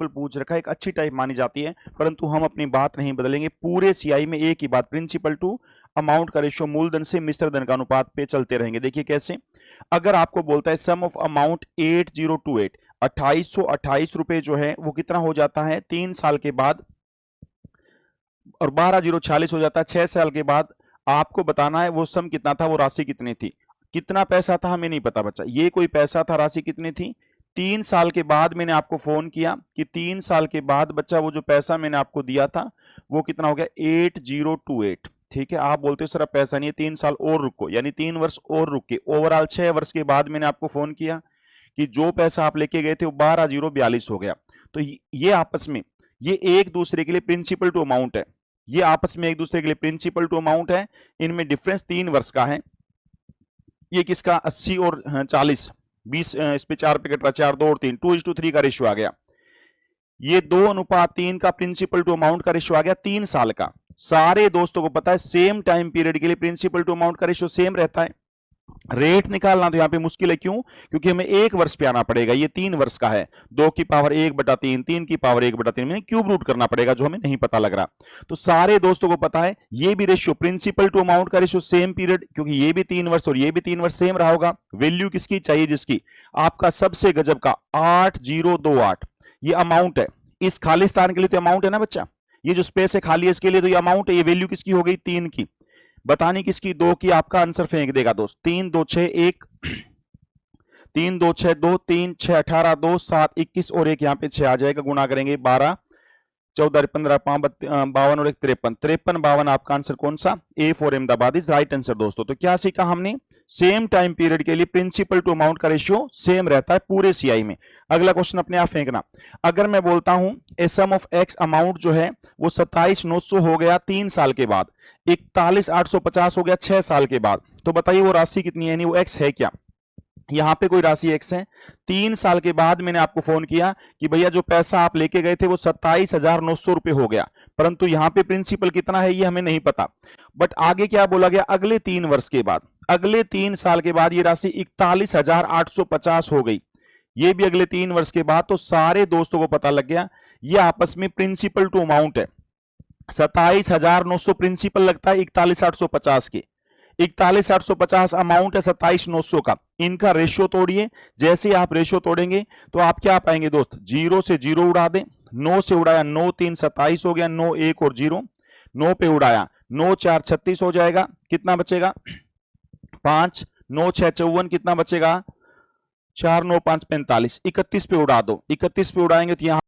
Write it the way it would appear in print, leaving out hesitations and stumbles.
Principal पूछ रखा है, एक अच्छी टाइप मानी जाती है, परंतु हम अपनी बात नहीं बदलेंगे। पूरे सीआई में एक ही बात, प्रिंसिपल टू अमाउंट का रेशियो मूलधन से मिश्र धन का अनुपात पे चलते रहेंगे। देखिए कैसे, अगर आपको बोलता है सम ऑफ अमाउंट 8028, 2828 रुपए जो है वो कितना हो जाता है 3 साल के बाद, और 12046 हो जाता है 6 साल के बाद। आपको बताना है वो सम कितना था, वो राशि कितनी थी। कितना पैसा था हमें नहीं पता बच्चा, ये कोई पैसा था, राशि कितनी थी। 3 साल के बाद मैंने आपको फोन किया कि 3 साल के बाद बच्चा वो जो पैसा मैंने आपको दिया था वो कितना हो गया 8028। ठीक है, आप बोलते हो सर अब पैसा नहीं है, 3 साल और रुको, यानी 3 वर्ष और रुक के ओवरऑल 6 वर्ष के बाद मैंने आपको फोन किया कि जो पैसा आप लेके गए थे वो 12042 हो गया। तो ये आपस में, ये एक दूसरे के लिए प्रिंसिपल टू अमाउंट है, ये आपस में एक दूसरे के लिए प्रिंसिपल टू अमाउंट है। इनमें डिफरेंस 3 वर्ष का है। ये किसका 80 और 40, 20 इस पे 4 पे कट रहा, 4 2 और 3, 2:3 का रेशियो आ गया। ये 2:3 का प्रिंसिपल टू अमाउंट का रेशियो आ गया 3 साल का। सारे दोस्तों को पता है सेम टाइम पीरियड के लिए प्रिंसिपल टू अमाउंट का रेशियो सेम रहता है। रेट निकालना तो यहां पे मुश्किल है, क्यों, क्योंकि हमें 1 वर्ष पे आना पड़ेगा। ये 3 वर्ष का है, 2 की पावर 1/3, 3 की पावर 1/3 में क्यूब रूट करना पड़ेगा, जो हमें नहीं पता लग रहा। तो सारे दोस्तों को पता है ये भी रेशियो प्रिंसिपल टू अमाउंट का रेशियो सेम पीरियड, क्योंकि ये भी 3 वर्ष और ये भी 3 वर्ष सेम रहा होगा। वैल्यू किसकी चाहिए, जिसकी आपका सबसे गजब का 8028 ये अमाउंट है। इस खालिस्तान के लिए तो अमाउंट है ना बच्चा, ये जो स्पेस है खाली है इसके लिए तो ये अमाउंट है। ये वैल्यू किसकी हो गई 3 की, बतानी किसकी 2 की। आपका आंसर फेंक देगा दोस्त, 3 2 6 1, 3 2 6 2, 3 6 18, 2 7 21 और एक यहाँ पे 6 आ जाएगा। गुणा करेंगे 12 14 15 5 52 और 1 53, 53 52 आपका आंसर कौन सा, A for Ahmedabad is right answer. दोस्तों तो क्या सीखा हमने, सेम टाइम पीरियड के लिए प्रिंसिपल टू अमाउंट का रेशियो सेम रहता है पूरे सीआई में। अगला क्वेश्चन अपने आप फेंकना। अगर मैं बोलता हूं ए सम ऑफ एक्स अमाउंट जो है वो 27900 हो गया 3 साल के बाद, 41850 हो गया 6 साल के बाद, तो बताइए वो राशि कितनी है, यानी वो एक्स है क्या। यहां पे कोई राशि एक्स है। 3 साल के बाद मैंने आपको फोन किया कि भैया जो पैसा आप लेके गए थे वो 27900 रुपए हो गया, परंतु यहां पे प्रिंसिपल कितना है ये हमें नहीं पता। बट आगे क्या बोला गया, अगले 3 वर्ष के बाद, अगले 3 साल के बाद ये राशि 41850 हो गई, ये भी अगले 3 वर्ष के बाद। तो सारे दोस्तों को पता लग गया ये आपस में प्रिंसिपल टू अमाउंट है। 27900 प्रिंसिपल लगता है 41850 के, 41850 अमाउंट है 27900 का। इनका रेशियो तोड़िए, जैसे आप रेशियो तोड़ेंगे तो आप क्या पाएंगे दोस्त, 0 से 0 उड़ा दें, 9 से उड़ाया 9 3 27 हो गया, 9 1 और 0, 9 पे उड़ाया 9 4 36 हो जाएगा, कितना बचेगा 5, 9 6 54, कितना बचेगा 4 9 5 45, 31 पे उड़ा दो, 31 पे उड़ाएंगे तो यहां